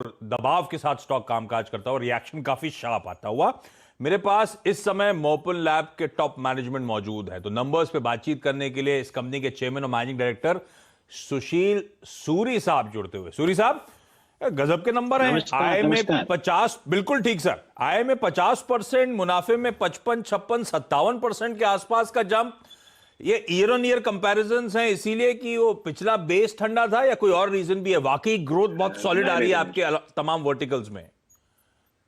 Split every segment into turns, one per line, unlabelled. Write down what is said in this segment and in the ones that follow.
दबाव के साथ स्टॉक कामकाज करता है और रिएक्शन काफी शार्प आता हुआ। मेरे पास इस समय मोपन लैब के टॉप मैनेजमेंट मौजूद है, तो नंबर्स पे बातचीत करने के लिए इस कंपनी के चेयरमैन और मैनेजिंग डायरेक्टर सुशील सूरी साहब जुड़ते हुए। सूरी साहब, गजब के नंबर हैं।
नमस्कार
आय में
नमस्कार।
50, बिल्कुल ठीक सर, आय में 50%, मुनाफे में 55, 56, 57% के आसपास का जंप। ये ईयर ऑन ईयर कंपैरिजंस हैं इसीलिए कि वो पिछला बेस ठंडा था या कोई और रीजन भी है? वाकई ग्रोथ बहुत सॉलिड आ रही है आपके तमाम वर्टिकल्स में।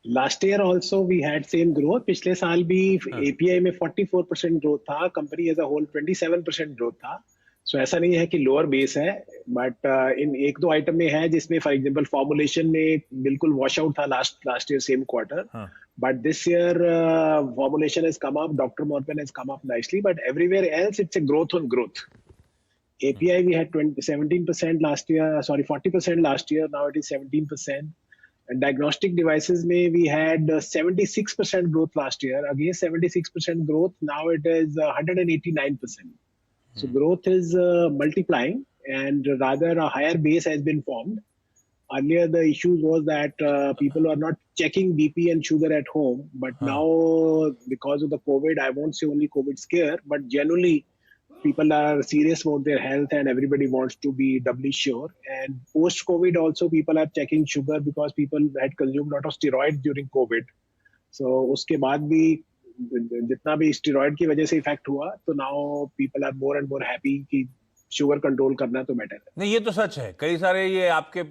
Last year also we had same growth. पिछले साल भी एपीआई में 44% ग्रोथ था, company as a whole 27% growth था। सो ऐसा नहीं है कि लोअर बेस है, बट इन एक दो आइटम में है जिसमें फॉर एग्जांपल फॉर्मुलेशन में बिल्कुल वॉश आउट था last year same quarter, but this year formulation has come up, doctor Morgan has come up nicely, but everywhere else it's a growth on growth. API we had 17% last year, sorry 40% last year, now it is 17%. And diagnostic devices we had 76% growth last year, again 76% growth, now it is 189%. So growth is multiplying, and rather a higher base has been formed. Earlier the issue was that people were not checking BP and sugar at home, but now because of the COVID, I won't say only COVID scare, but generally people are serious about their health and everybody wants to be doubly sure. And post COVID also people are checking sugar because people had consumed a lot of steroids during COVID. So उसके बाद भी जितना भी steroid की वजह से effect हुआ, तो now people are more and more happy कि शुगर कंट्रोल करना तो बेटर है।
नहीं, ये तो सच है। कई सारे ये आपके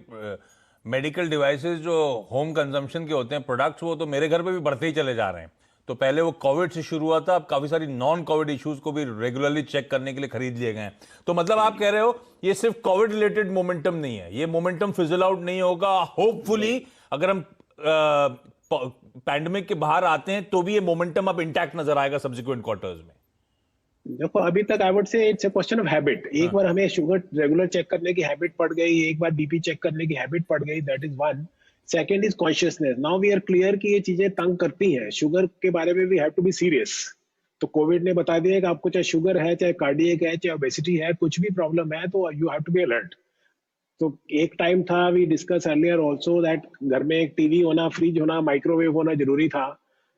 मेडिकल डिवाइसेस जो होम कंजम्पशन के होते हैं प्रोडक्ट्स, वो तो मेरे घर पे भी बढ़ते ही चले जा रहे हैं। तो पहले वो कोविड से शुरू हुआ था, अब काफी सारी नॉन कोविड इश्यूज को भी रेगुलरली चेक करने के लिए खरीद लिए गए हैं। तो मतलब आप कह रहे हो ये सिर्फ कोविड रिलेटेड मोमेंटम नहीं है, ये मोमेंटम फिजल आउट नहीं होगा। होपफुली अगर हम पैंडेमिक के बाहर आते हैं तो भी ये मोमेंटम अब इंटैक्ट नजर आएगा सब्सिक्वेंट क्वार्टर्स में।
देखो अभी तक I would say it's a question of habit. एक बार हमें शुगर रेगुलर चेक करने की हैबिट पड़ गई, एक बार बीपी चेक करने की हैबिट पड़ गई, that is one. Second is consciousness. Now we are clear कि ये चीजें तंग करती हैं। शुगर के बारे में we have to be serious. तो कोविड ने बता दिया कि आपको चाहे शुगर है, चाहे कार्डियक है, चाहे ओबेसिटी है, कुछ भी प्रॉब्लम है तो you have to be alert. तो एक टाइम था, we discuss earlier also that घर में एक टीवी होना, फ्रिज होना, माइक्रोवेव होना जरूरी था।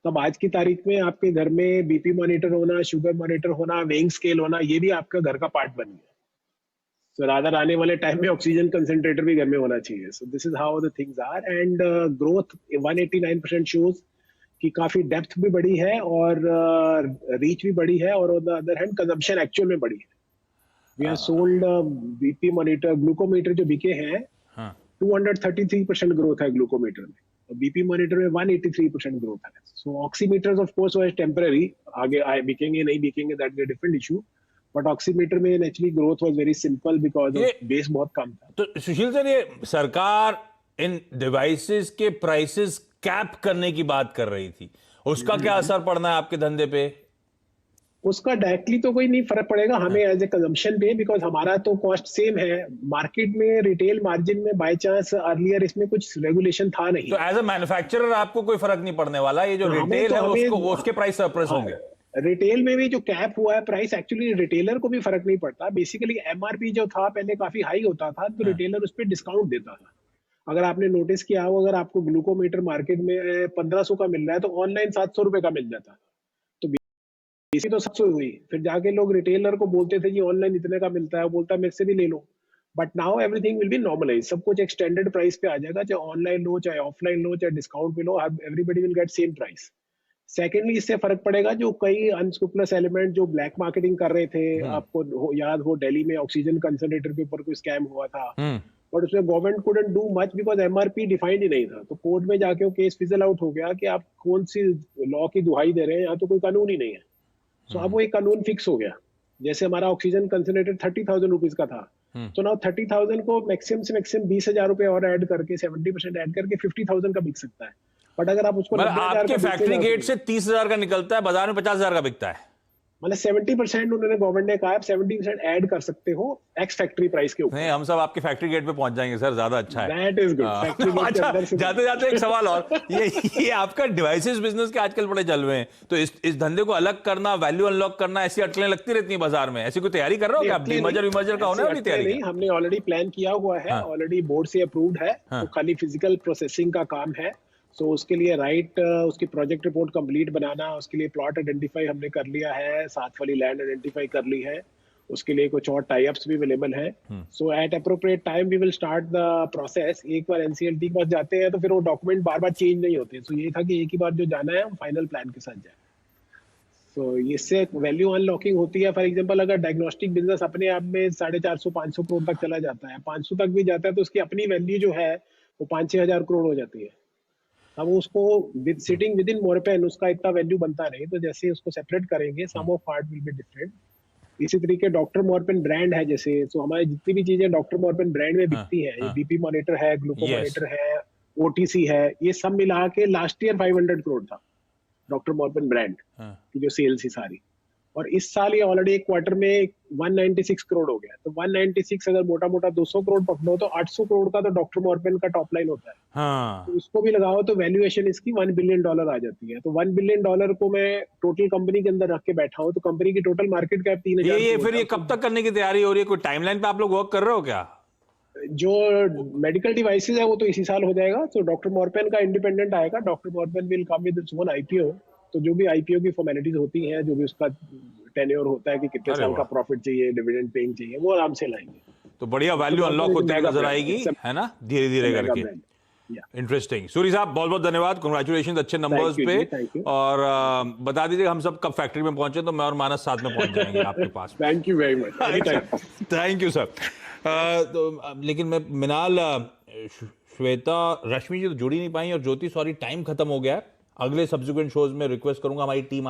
तब आज की तारीख में आपके घर में बीपी मॉनिटर होना, शुगर मॉनिटर होना, वेइंग स्केल होना, ये भी आपका घर का पार्ट बन गया। सो रादर आने वाले टाइम में ऑक्सीजन कंसंट्रेटर भी घर में होना चाहिए। So this is how the things are. And growth 189% shows कि काफी डेप्थ भी बढ़ी है और रीच भी बढ़ी है, और on the other hand consumption actual में बढ़ी है। We are sold BP monitor, glucometer जो बिके हैं, 233% ग्रोथ है ग्लूकोमीटर में, और बीपी मॉनिटर में 183% ग्रोथ है। So oximeters of course was temporary, आगे आए बिकेंगे नहीं बिकेंगे that is a different issue, but oximeter में actually growth was very simple because base बहुत कम था।
तो सुशील सर, ये सरकार इन डिवाइसेस के प्राइसेस कैप करने की बात कर रही थी, उसका क्या असर पड़ना है आपके धंधे पे?
उसका डायरेक्टली तो कोई नहीं फर्क पड़ेगा हमें एज ए कंजम्पशन पे, बिकॉज हमारा तो कॉस्ट सेम है। मार्केट में रिटेल मार्जिन में बाय चांस अर्लियर इसमें कुछ रेगुलेशन था नहीं,
तो एज ए मैन्युफैक्चरर आपको कोई फर्क नहीं पड़ने वाला। ये जो रिटेल है उसको, उसके प्राइस सरप्रेस होंगे।
रिटेल में भी जो कैप हुआ है प्राइस, एक्चुअली रिटेलर को भी फर्क नहीं पड़ता। बेसिकली एमआरपी जो था पहले काफी हाई होता था, तो रिटेलर उस पर डिस्काउंट देता था। अगर आपने नोटिस किया हो, अगर आपको ग्लूकोमीटर मार्केट में 1500 का मिल रहा है तो ऑनलाइन 700 रुपए का मिल जाता। तो बेसिक तो 700 हुई, फिर जाके लोग रिटेलर को बोलते थे कि ऑनलाइन इतने का मिलता है, बोलता है मेरे से भी ले लो। But now everything will be normalize, सब कुछ एक स्टैंडर्ड प्राइस पे आ जाएगा, चाहे ऑनलाइन लो, चाहे ऑफलाइन लो, चाहे डिस्काउंट पे लो, everybody will get same price. Secondly इससे फर्क पड़ेगा जो कई अनस्क्रूपुलस एलिमेंट जो ब्लैक मार्केटिंग कर रहे थे, आपको याद हो दिल्ली में ऑक्सीजन कंसंट्रेटर के ऊपर कोई स्कैम हुआ था, बट उसमें government couldn't do much because MRP defined ही नहीं था। तो कोर्ट में जाके वो केस फिजल आउट हो गया कि आप कौन सी लॉ की दुहाई दे रहे हैं, यहाँ तो कोई कानून ही नहीं है। सो अब वो एक कानून फिक्स हो गया। जैसे हमारा ऑक्सीजन कंसंट्रेटर 30,000 रुपीज का था, तो नाउ 30,000 को मैक्सिमम से मैक्सिमम 20,000 रुपए और ऐड करके 70% ऐड करके 50,000 का बिक सकता है। बट अगर आप उसको
आपके फैक्ट्री गेट से 30,000 का निकलता है, बाजार में 50,000 का बिकता है।
मतलब 70% उन्होंने गवर्नमेंट ने कहा है 70% ऐड कर सकते हो एक्स फैक्ट्री प्राइस के ऊपर।
नहीं, हम सब आपके फैक्ट्री गेट पे पहुंच जाएंगे सर, ज्यादा अच्छा है।
That is good. Factory gate के
अच्छा,
अंदर से
जाते जाते एक सवाल और, ये आपका डिवाइसेस बिजनेस के आजकल बड़े चल रहे हैं, तो इस धंधे को अलग करना, वैल्यू अनलॉक करना, ऐसी अटकलें लगती रहती हैं बाजार में, ऐसी कोई तैयारी कर रहे हो क्या आप? डीमर्जर का होना है अपनी तैयारी?
नहीं, हमने ऑलरेडी प्लान किया हुआ है, ऑलरेडी बोर्ड से अप्रूव्ड है, तो खाली फिजिकल प्रोसेसिंग का काम है। सो उसके लिए उसकी प्रोजेक्ट रिपोर्ट कंप्लीट बनाना, उसके लिए प्लॉट आइडेंटिफाई हमने कर लिया है, साथ वाली लैंड आइडेंटिफाई कर ली है, उसके लिए कुछ और टाई अप्स भी अवेलेबल है। So at appropriate time we will start the process. एक बार एनसीएलटी के पास जाते हैं तो फिर वो डॉक्यूमेंट बार बार चेंज नहीं होते। सो ये था कि एक ही बार जो जाना है हम फाइनल प्लान के साथ जाए। सो इससे वैल्यू अनलॉकिंग होती है। फॉर एग्जांपल अगर डायग्नोस्टिक बिजनेस अपने आप में 450-500 करोड़ तक चला जाता है, 500 तक भी जाता है, तो उसकी अपनी वैल्यू जो है वो 5-6 हजार करोड़ हो जाती है। अब उसको सिटिंग विद इन मोरपेन उसका इतना वैल्यू बनता नहीं, तो जैसे उसको सेपरेट करेंगे some of part will be different. इसी तरीके डॉक्टर मोरपेन ब्रांड है, जैसे सो हमारी जितनी भी चीजें डॉक्टर मोरपेन ब्रांड में बिकती हैं, ये बीपी मॉनिटर है, ग्लूको मॉनिटर है, ओटीसी है, ये सब मिला के लास्ट ईयर 500 करोड़ था डॉक्टर मोरपेन ब्रांड की जो सेल्स ही सारी। और इस साल ये ऑलरेडी एक क्वार्टर में 196 करोड़ हो गया। तो 196 अगर मोटा मोटा 200 करोड़ पकड़ो तो 800 करोड़ का तो डॉक्टर मॉर्पेन का टॉप लाइन होता है। तो उसको भी लगाओ तो वैल्यूएशन इसकी $1 बिलियन आ जाती है। तो $1 बिलियन को मैं टोटल कंपनी के अंदर रख के बैठा हूँ, तो कंपनी की टोटल मार्केट कैप 3000।
ये फिर ये कब तक करने की तैयारी हो रही है? कोई टाइमलाइन पे आप लोग वर्क कर रहे हो क्या?
जो मेडिकल डिवाइसेज है वो तो इसी साल हो जाएगा। तो डॉक्टर मॉर्पेन का इंडिपेंडेंट आएगा, doctor Morepen will come with its own IPO. तो जो भी आईपीओ की फॉर्मेलिटीज होती हैं, जो भी उसका टेन्योर होता है कि कितने साल का प्रॉफिट चाहिए, डिविडेंड पेइंग चाहिए, वो आराम से लाएंगे।
तो बढ़िया वैल्यू अनलॉक होती हुई नजर आएगी, है ना, धीरे धीरे करके। इंटरेस्टिंग। सूरी साहब बहुत बहुत धन्यवाद, कांग्रेचुलेशंस अच्छे नंबर्स पे। और बता दीजिए हम सब कब फैक्ट्री में पहुंचे तो मैं और मानस साथ में पहुंच जाएंगे आपके पास।
Thank you very much.
Thank you sir. लेकिन मैं मिनाल, श्वेता, रश्मि जी तो जुड़ ही नहीं पाई, और ज्योति सॉरी टाइम खत्म हो गया है। अगले सब्सिक्वेंट शोज में रिक्वेस्ट करूंगा हमारी टीम